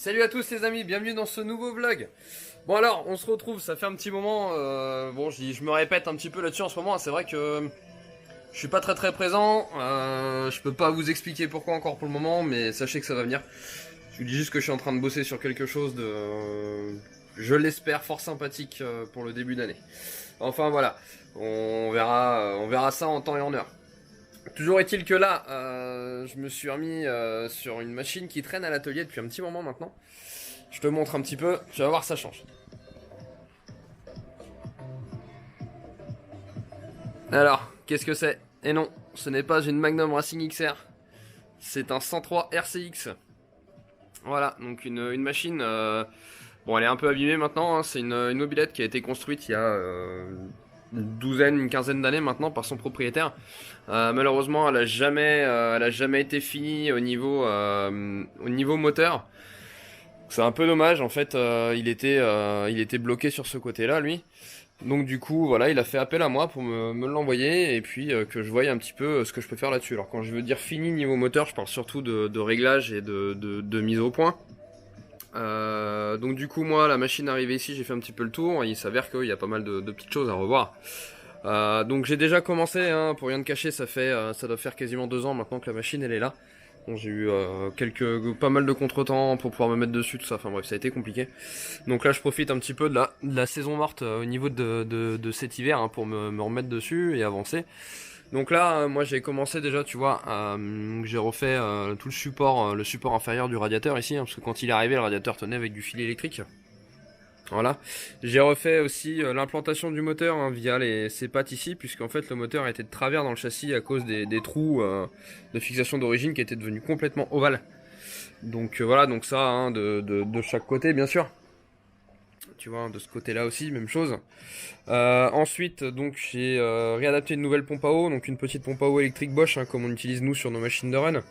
Salut à tous les amis, bienvenue dans ce nouveau vlog. Bon alors, on se retrouve, ça fait un petit moment, je me répète un petit peu là-dessus en ce moment, c'est vrai que je suis pas très présent, je peux pas vous expliquer pourquoi encore pour le moment, mais sachez que ça va venir. Je vous dis juste que je suis en train de bosser sur quelque chose de, je l'espère, fort sympathique pour le début d'année. Enfin voilà, on verra ça en temps et en heure. Toujours est-il que là, je me suis remis sur une machine qui traîne à l'atelier depuis un petit moment maintenant. Je te montre un petit peu, tu vas voir, ça change. Alors, qu'est-ce que c'est? Et non, ce n'est pas une Magnum Racing XR, c'est un 103 RCX. Voilà, donc une machine, bon elle est un peu abîmée maintenant, hein. C'est une mobilette qui a été construite il y a une douzaine, une quinzaine d'années maintenant par son propriétaire. Malheureusement, elle a jamais été finie au niveau moteur. C'est un peu dommage, en fait, il était bloqué sur ce côté-là, lui. Donc du coup, voilà, il a fait appel à moi pour me l'envoyer et puis que je voie un petit peu ce que je peux faire là-dessus. Alors quand je veux dire fini niveau moteur, je parle surtout de réglage et de mise au point. Donc du coup, moi, la machine arrivée ici, j'ai fait un petit peu le tour. Et il s'avère qu'il y a pas mal de petites choses à revoir. Donc j'ai déjà commencé, hein, pour rien te cacher, ça doit faire quasiment 2 ans maintenant que la machine elle est là. Bon, j'ai eu pas mal de contretemps pour pouvoir me mettre dessus, tout ça, enfin bref, ça a été compliqué. Donc là je profite un petit peu de la saison morte au niveau de cet hiver, hein, pour me remettre dessus et avancer. Donc là, moi j'ai commencé déjà, tu vois, j'ai refait tout le support inférieur du radiateur ici, hein, parce que quand il est arrivé, le radiateur tenait avec du fil électrique. Voilà. J'ai refait aussi l'implantation du moteur, hein, via ces pattes ici, puisqu'en fait le moteur était de travers dans le châssis à cause des trous de fixation d'origine qui étaient devenus complètement ovales. Donc voilà, donc ça, hein, de chaque côté bien sûr. Tu vois, de ce côté-là aussi, même chose. Ensuite, donc j'ai réadapté une nouvelle pompe à eau, donc une petite pompe à eau électrique Bosch, hein, comme on utilise nous sur nos machines de run.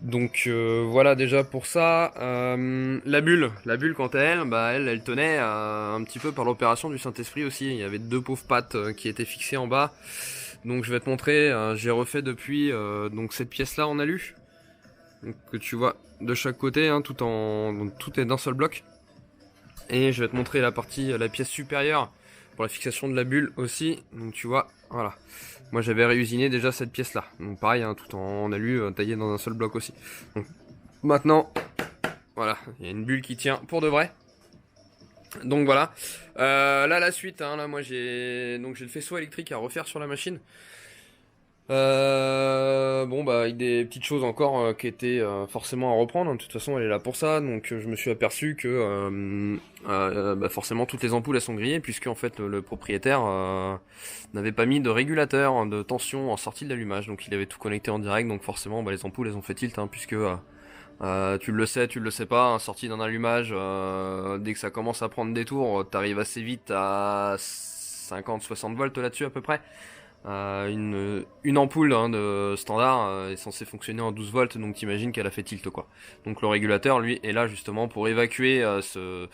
Donc voilà déjà pour ça. La bulle quant à elle, bah elle tenait un petit peu par l'opération du Saint-Esprit aussi. Il y avait deux pauvres pattes qui étaient fixées en bas. Donc je vais te montrer. J'ai refait depuis donc cette pièce là en alu, donc, que tu vois de chaque côté, hein, donc, tout est d'un seul bloc. Et je vais te montrer la pièce supérieure pour la fixation de la bulle aussi. Donc tu vois, voilà. Moi j'avais réusiné déjà cette pièce là. Donc pareil, hein, tout en alu, taillé dans un seul bloc aussi. Donc maintenant, voilà, il y a une bulle qui tient pour de vrai. Donc voilà. Là la suite, hein, là moi j'ai le faisceau électrique à refaire sur la machine. Bon bah avec des petites choses encore qui étaient forcément à reprendre, hein. De toute façon elle est là pour ça, donc je me suis aperçu que bah, forcément toutes les ampoules elles sont grillées, puisque en fait le propriétaire n'avait pas mis de régulateur, hein, de tension en sortie de l'allumage, donc il avait tout connecté en direct, donc forcément bah, les ampoules elles ont fait tilt, hein, puisque tu le sais pas, hein, sortie d'un allumage, dès que ça commence à prendre des tours, t'arrives assez vite à 50-60 volts là-dessus à peu près. Une ampoule, hein, de standard est censée fonctionner en 12 volts, donc t'imagines qu'elle a fait tilt quoi. Donc le régulateur lui est là justement pour évacuer ce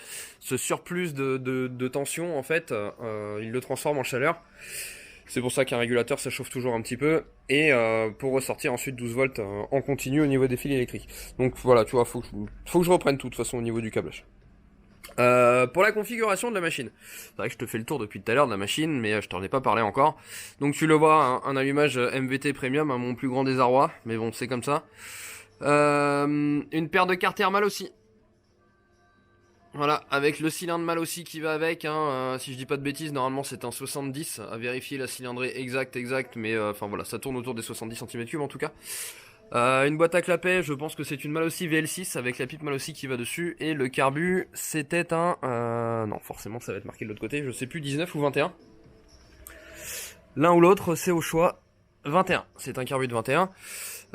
surplus de tension en fait, il le transforme en chaleur. C'est pour ça qu'un régulateur ça chauffe toujours un petit peu, et pour ressortir ensuite 12 volts en continu au niveau des fils électriques. Donc voilà, tu vois, faut que je reprenne tout de toute façon au niveau du câblage. Pour la configuration de la machine, c'est vrai que je te fais le tour depuis tout à l'heure de la machine, mais je t'en ai pas parlé encore. Donc tu le vois, hein, un allumage MVT Premium à mon plus grand désarroi, mais bon c'est comme ça. Une paire de carters mal aussi. Voilà, avec le cylindre mal aussi qui va avec, hein, si je dis pas de bêtises, normalement c'est un 70, à vérifier la cylindrée exacte, mais enfin voilà, ça tourne autour des 70 cm3 en tout cas. Une boîte à clapet, je pense que c'est une Malossi VL6 avec la pipe Malossi qui va dessus. Et le carbu, c'était un... non, forcément ça va être marqué de l'autre côté, je sais plus, 19 ou 21. L'un ou l'autre, c'est au choix. 21, c'est un carbu de 21.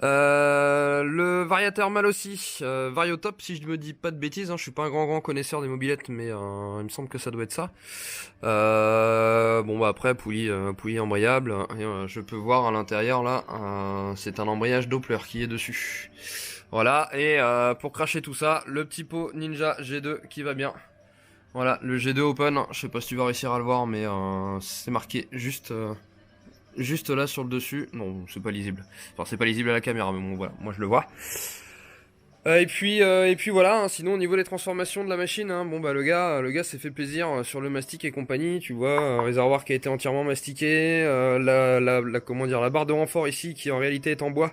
Le variateur Malossi, Variotop, si je me dis pas de bêtises, hein, je suis pas un grand connaisseur des mobilettes, mais il me semble que ça doit être ça. Bon bah après poulie embrayable, et, je peux voir à l'intérieur là, c'est un embrayage Doppler qui est dessus. Voilà, et pour cracher tout ça, le petit pot Ninja G2 qui va bien. Voilà, le G2 Open, je sais pas si tu vas réussir à le voir, mais c'est marqué juste là sur le dessus. Non, c'est pas lisible. Enfin, c'est pas lisible à la caméra, mais bon, voilà, moi je le vois. Et puis voilà, hein, sinon au niveau des transformations de la machine, hein, bon bah le gars s'est fait plaisir sur le mastic et compagnie, tu vois, un réservoir qui a été entièrement mastiqué, comment dire, la barre de renfort ici qui en réalité est en bois,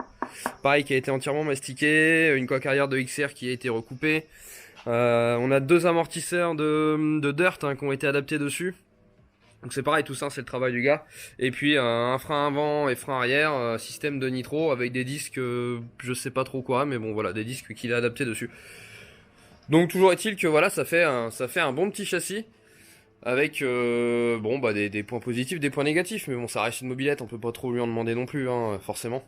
pareil qui a été entièrement mastiqué, une coque arrière de XR qui a été recoupée, on a deux amortisseurs de dirt hein, qui ont été adaptés dessus. Donc c'est pareil, tout ça c'est le travail du gars. Et puis un frein avant et frein arrière, système de nitro avec des disques, je sais pas trop quoi, mais bon voilà, des disques qu'il a adaptés dessus. Donc toujours est-il que voilà, ça fait un bon petit châssis avec bon bah des points positifs, des points négatifs, mais bon ça reste une mobilette, on peut pas trop lui en demander non plus, hein, forcément.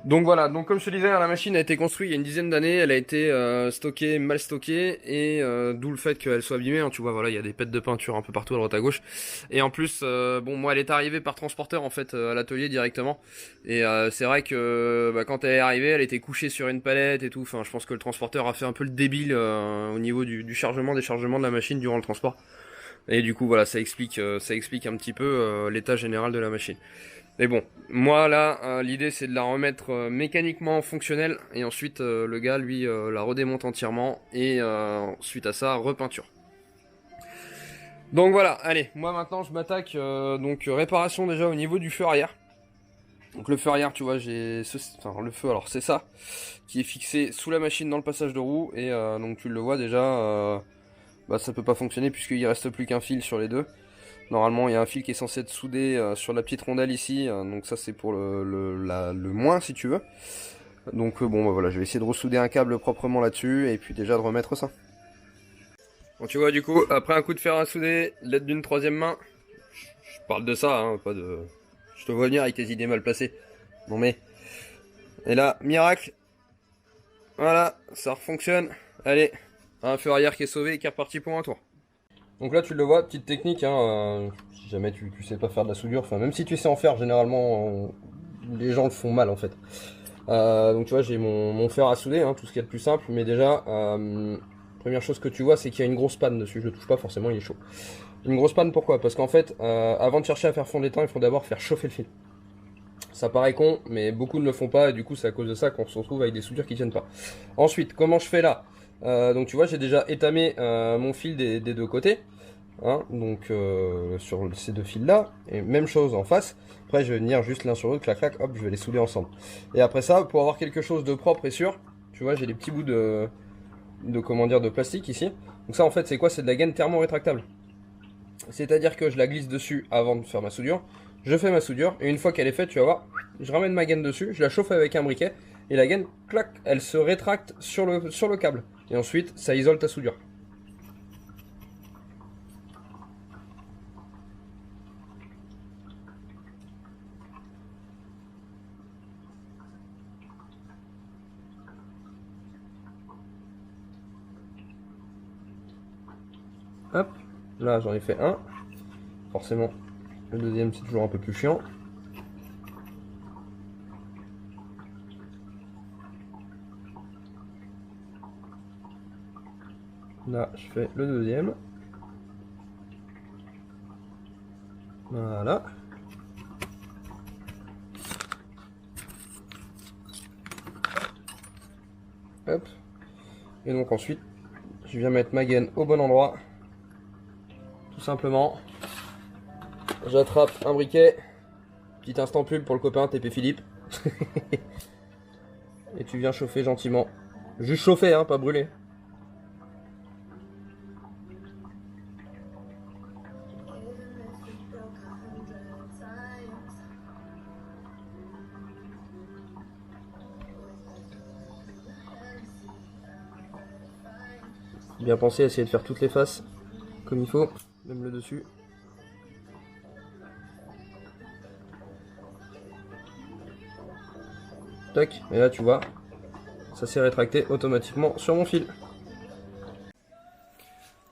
Donc voilà, donc comme je te disais, la machine a été construite il y a une dizaine d'années, elle a été stockée, mal stockée, et d'où le fait qu'elle soit abîmée, hein, tu vois, voilà, il y a des pets de peinture un peu partout à droite à gauche, et en plus, bon, moi elle est arrivée par transporteur en fait à l'atelier directement, et c'est vrai que bah, quand elle est arrivée, elle était couchée sur une palette et tout, enfin je pense que le transporteur a fait un peu le débile au niveau du chargement, déchargement de la machine durant le transport, et du coup voilà, ça explique un petit peu l'état général de la machine. Mais bon, moi là, l'idée c'est de la remettre mécaniquement fonctionnelle et ensuite le gars lui la redémonte entièrement et suite à ça repeinture. Donc voilà, allez, moi maintenant je m'attaque donc réparation déjà au niveau du feu arrière. Donc le feu arrière, tu vois, enfin le feu alors c'est ça qui est fixé sous la machine dans le passage de roue et donc tu le vois déjà, bah ça peut pas fonctionner puisqu'il reste plus qu'un fil sur les deux. Normalement, il y a un fil qui est censé être soudé sur la petite rondelle ici, donc ça c'est pour le moins si tu veux. Donc bon, bah voilà, je vais essayer de ressouder un câble proprement là-dessus et puis déjà de remettre ça. Bon, tu vois, du coup, après un coup de fer à souder, l'aide d'une troisième main, je parle de ça, hein, pas de... Je te vois venir avec tes idées mal placées. Bon mais... Et là, miracle, voilà, ça fonctionne. Allez, un feu arrière qui est sauvé et qui est reparti pour un tour. Donc là tu le vois, petite technique, hein, si jamais tu sais pas faire de la soudure, enfin même si tu sais en faire, généralement les gens le font mal en fait. Donc tu vois j'ai mon fer à souder, hein, tout ce qui est le plus simple, mais déjà, première chose que tu vois c'est qu'il y a une grosse panne dessus, je le touche pas forcément, il est chaud. Une grosse panne pourquoi? Parce qu'en fait, avant de chercher à faire fondre les temps, il faut d'abord faire chauffer le fil. Ça paraît con, mais beaucoup ne le font pas, et du coup c'est à cause de ça qu'on se retrouve avec des soudures qui tiennent pas. Ensuite, comment je fais là? Donc tu vois j'ai déjà étamé mon fil des deux côtés. Hein, donc sur ces deux fils là, et même chose en face. Après je vais venir juste l'un sur l'autre, clac clac, hop, je vais les souder ensemble. Et après ça, pour avoir quelque chose de propre et sûr, tu vois j'ai des petits bouts comment dire, de plastique ici. Donc ça en fait c'est quoi? C'est de la gaine thermo-rétractable. C'est à dire que je la glisse dessus avant de faire ma soudure. Je fais ma soudure et une fois qu'elle est faite, tu vas voir, je ramène ma gaine dessus, je la chauffe avec un briquet et la gaine, clac, elle se rétracte sur le câble. Et ensuite ça isole ta soudure. Hop, là j'en ai fait un. Forcément, le deuxième c'est toujours un peu plus chiant. Là, je fais le deuxième. Voilà. Hop. Et donc ensuite, je viens mettre ma gaine au bon endroit. Tout simplement. J'attrape un briquet. Petit instant pub pour le copain TP Philippe. Et tu viens chauffer gentiment. Juste chauffer, hein, pas brûler. Bien penser à essayer de faire toutes les faces comme il faut, même le dessus. Tac, et là tu vois, ça s'est rétracté automatiquement sur mon fil.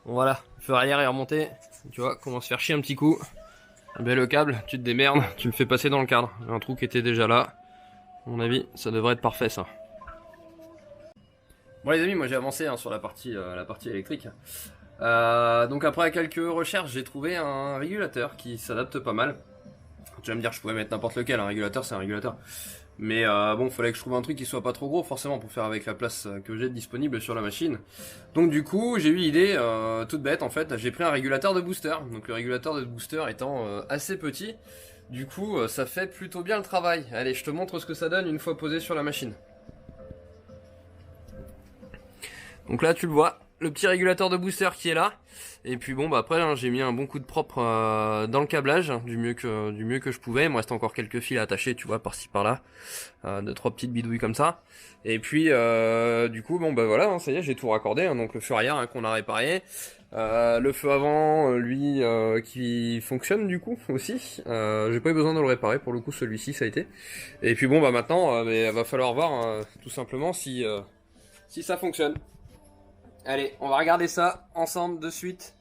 Voilà, le feu arrière est remonté, tu vois, commence à faire chier un petit coup. Ben le câble, tu te démerdes, tu le fais passer dans le cadre. Un trou qui était déjà là. À mon avis, ça devrait être parfait ça. Bon les amis, moi j'ai avancé hein, sur la partie électrique. Donc après quelques recherches, j'ai trouvé un régulateur qui s'adapte pas mal. Tu vas me dire, je pouvais mettre n'importe lequel, un régulateur c'est un régulateur. Mais bon, fallait que je trouve un truc qui soit pas trop gros, forcément, pour faire avec la place que j'ai disponible sur la machine. Donc du coup, j'ai eu l'idée toute bête en fait, j'ai pris un régulateur de booster. Donc le régulateur de booster étant assez petit, du coup ça fait plutôt bien le travail. Allez, je te montre ce que ça donne une fois posé sur la machine. Donc là tu le vois, le petit régulateur de booster qui est là. Et puis bon bah après hein, j'ai mis un bon coup de propre dans le câblage, du mieux que je pouvais. Il me reste encore quelques fils à attacher, tu vois, par-ci par-là, 2-3 petites bidouilles comme ça. Et puis du coup bon bah voilà, hein, ça y est, j'ai tout raccordé, hein, donc le feu arrière hein, qu'on a réparé, le feu avant lui qui fonctionne du coup aussi. J'ai pas eu besoin de le réparer pour le coup, celui-ci ça a été. Et puis bon bah maintenant va falloir voir tout simplement si ça fonctionne. Allez, on va regarder ça ensemble de suite.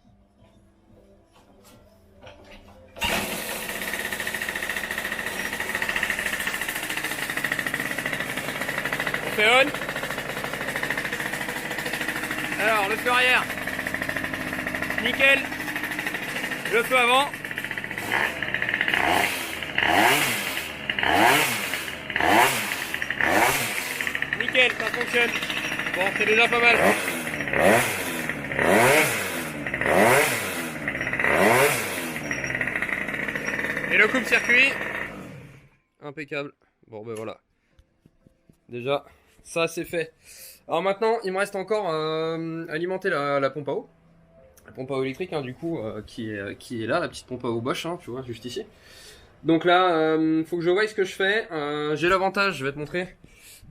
On fait on. Alors, le feu arrière. Nickel. Le feu avant. Nickel, ça fonctionne. Bon, c'est déjà pas mal. Et le coupe-circuit, impeccable. Bon ben voilà. Déjà, ça c'est fait. Alors maintenant, il me reste encore alimenter la pompe à eau. La pompe à eau électrique, hein, du coup, qui est là, la petite pompe à eau Bosch, hein, tu vois, juste ici. Donc là, faut que je voie ce que je fais. J'ai l'avantage, je vais te montrer.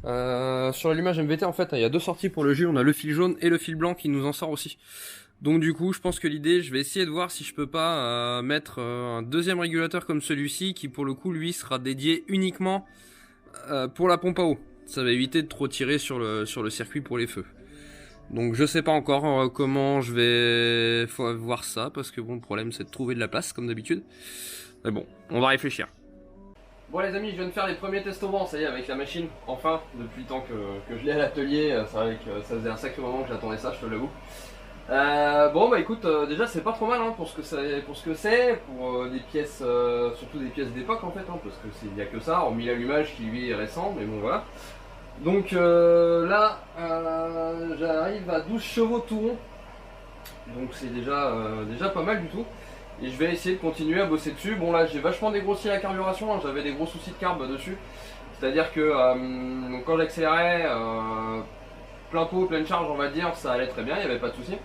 Sur l'allumage MVT en fait il y a deux sorties pour le jus, on a le fil jaune et le fil blanc qui nous en sort aussi. Donc du coup je pense que l'idée, je vais essayer de voir si je peux pas mettre un deuxième régulateur comme celui-ci qui pour le coup lui sera dédié uniquement pour la pompe à eau. Ça va éviter de trop tirer sur le circuit pour les feux. Donc je sais pas encore comment je vais voir ça parce que bon le problème c'est de trouver de la place comme d'habitude. Mais bon, on va réfléchir. Bon les amis, je viens de faire les premiers tests au vent, ça y est, avec la machine, enfin, depuis le temps que je l'ai à l'atelier, c'est vrai que ça faisait un sacré moment que j'attendais ça, je te l'avoue. Bon bah écoute, déjà c'est pas trop mal hein, pour ce que c'est, pour des pièces, surtout des pièces d'époque en fait, hein, parce que il y a que ça, hormis l'allumage qui lui est récent, mais bon voilà. Donc là, j'arrive à 12 chevaux tout rond, donc c'est déjà pas mal du tout. Et je vais essayer de continuer à bosser dessus. Bon là j'ai vachement dégrossi la carburation, hein. J'avais des gros soucis de carbe dessus. C'est-à-dire que donc, quand j'accélérais plein pot, pleine charge on va dire, ça allait très bien, il n'y avait pas de soucis.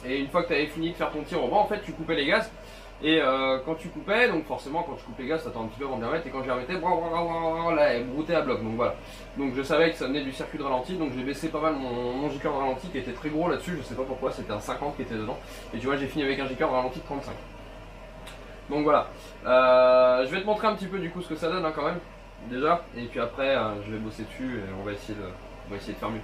Et une fois que tu avais fini de faire ton tir au vent, en fait tu coupais les gaz. Et quand tu coupais, donc forcément quand je coupe les gaz ça tend un petit peu avant de les remettre. Et quand je les remettais, là elle broutait à bloc, donc voilà. Donc je savais que ça venait du circuit de ralenti, donc j'ai baissé pas mal mon J-curve de ralenti qui était très gros là-dessus, je sais pas pourquoi, c'était un 50 qui était dedans. Et tu vois j'ai fini avec un J-curve de ralenti de 35. Donc voilà, je vais te montrer un petit peu du coup ce que ça donne hein, quand même, déjà. Et puis après je vais bosser dessus et on va essayer de faire mieux.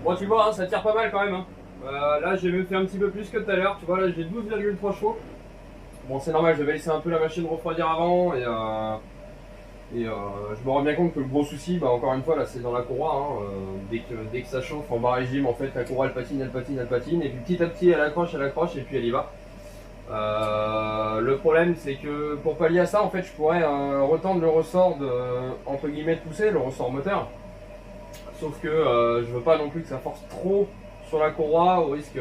Bon tu vois, hein, ça tire pas mal quand même. Hein. Là j'ai même fait un petit peu plus que tout à l'heure. Tu vois là j'ai 12,3 chevaux. Bon c'est normal, je vais laisser un peu la machine refroidir avant et je me rends bien compte que le gros souci, bah, encore une fois là c'est dans la courroie. Hein. Dès que ça chauffe en bas régime en fait la courroie elle patine et puis petit à petit elle accroche et puis elle y va. Le problème c'est que pour pallier à ça, en fait, je pourrais retendre le ressort de, entre guillemets, de pousser, le ressort moteur. Sauf que je veux pas non plus que ça force trop sur la courroie au risque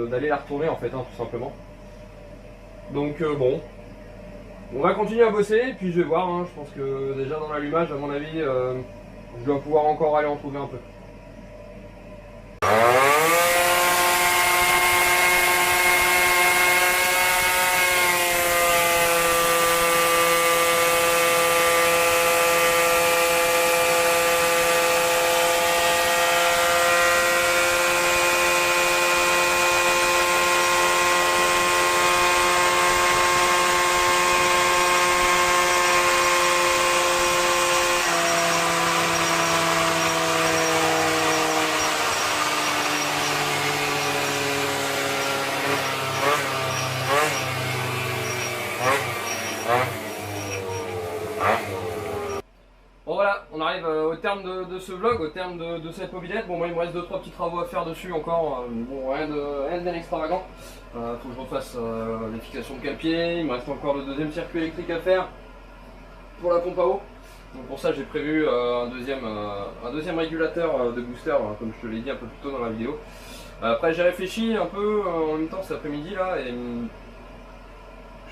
d'aller la retourner en fait, hein, tout simplement. Donc bon, on va continuer à bosser et puis je vais voir, hein, je pense que déjà dans l'allumage, à mon avis, je dois pouvoir encore aller en trouver un peu. Bon voilà, on arrive au terme de ce vlog, au terme de cette mobilette. Bon moi il me reste 2-3 petits travaux à faire dessus encore, bon rien de bien extravagant. Faut que je refasse les fixations de cale-pied, il me reste encore le deuxième circuit électrique à faire pour la pompe à eau. Donc pour ça j'ai prévu un deuxième régulateur de booster, comme je te l'ai dit un peu plus tôt dans la vidéo. Après j'ai réfléchi un peu en même temps cet après-midi là et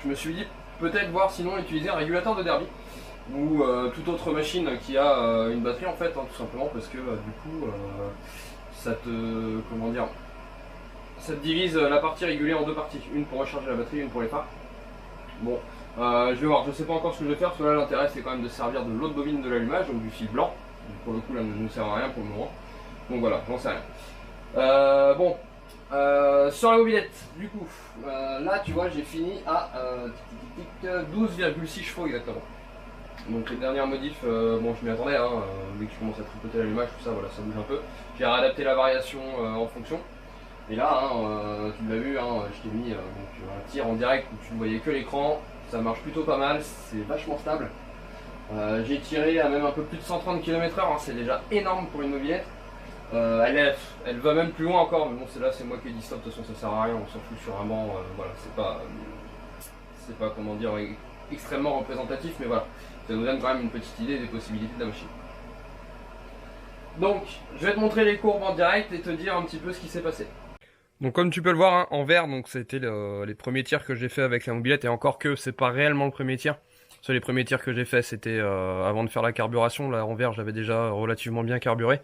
je me suis dit peut-être voir sinon utiliser un régulateur de derby ou toute autre machine qui a une batterie en fait, hein, tout simplement parce que du coup ça te, comment dire, ça te divise la partie régulée en deux parties, une pour recharger la batterie, une pour les phares. Bon, je vais voir, je sais pas encore ce que je vais faire, parce que là l'intérêt c'est quand même de servir de l'autre bobine de l'allumage, donc du fil blanc. Donc, pour le coup là ne nous sert à rien pour le moment, donc voilà, j'en sais rien. Bon, sur la mobilette, du coup, là tu vois j'ai fini à 12,6 chevaux exactement. Donc les dernières modifs, bon je m'y attendais, hein, dès que je commence à tripoter l'allumage, tout ça, voilà, ça bouge un peu. J'ai réadapté la variation en fonction. Et là, hein, tu l'as vu, hein, je t'ai mis donc, un tir en direct où tu ne voyais que l'écran. Ça marche plutôt pas mal, c'est vachement stable. J'ai tiré à même un peu plus de 130 km/h, hein, c'est déjà énorme pour une mobilette. Elle va même plus loin encore, mais bon c'est moi qui ai dit stop, de toute façon ça sert à rien, on s'en fout sur un banc, voilà, c'est pas comment dire extrêmement représentatif, mais voilà, ça nous donne quand même une petite idée des possibilités de la machine. Donc je vais te montrer les courbes en direct et te dire un petit peu ce qui s'est passé. Donc comme tu peux le voir, hein, en vert, donc c'était les premiers tirs que j'ai fait avec la mobilette, et encore que c'est pas réellement le premier tir. Parce que les premiers tirs que j'ai fait c'était avant de faire la carburation, là en vert j'avais déjà relativement bien carburé.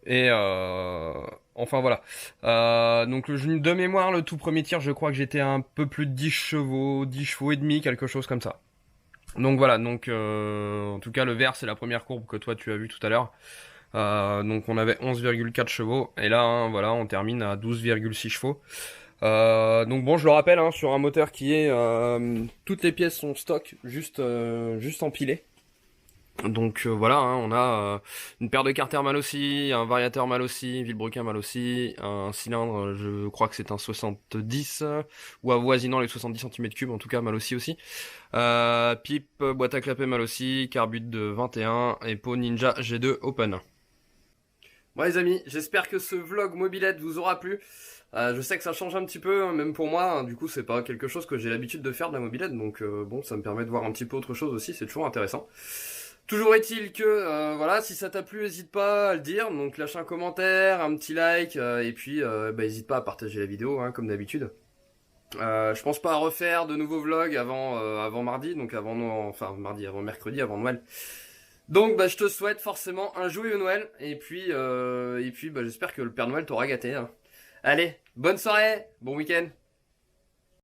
Et enfin voilà. Donc de mémoire, le tout premier tir, je crois que j'étais un peu plus de 10 chevaux et demi, quelque chose comme ça. Donc voilà, donc en tout cas le vert c'est la première courbe que toi tu as vu tout à l'heure. Donc on avait 11,4 chevaux et là hein, voilà on termine à 12,6 chevaux. Donc bon je le rappelle hein, sur un moteur qui est toutes les pièces sont stock, juste empilées. Donc voilà, hein, on a une paire de carters mal aussi, un variateur mal aussi, vilebrequin mal aussi, un cylindre, je crois que c'est un 70, ou avoisinant les 70 cm3, en tout cas mal aussi. Pipe, boîte à clapet mal aussi, carbute de 21, et pot Ninja G2 Open. Bon les amis, j'espère que ce vlog mobilette vous aura plu. Je sais que ça change un petit peu, même pour moi, hein, du coup c'est pas quelque chose que j'ai l'habitude de faire de la mobilette, donc bon ça me permet de voir un petit peu autre chose aussi, c'est toujours intéressant. Toujours est-il que, voilà, si ça t'a plu, n'hésite pas à le dire, donc lâche un commentaire, un petit like, et puis n'hésite pas à partager la vidéo, hein, comme d'habitude. Je pense pas à refaire de nouveaux vlogs avant mardi, donc avant mercredi, avant Noël. Donc je te souhaite forcément un joyeux Noël, et puis j'espère que le Père Noël t'aura gâté. Hein. Allez, bonne soirée, bon week-end.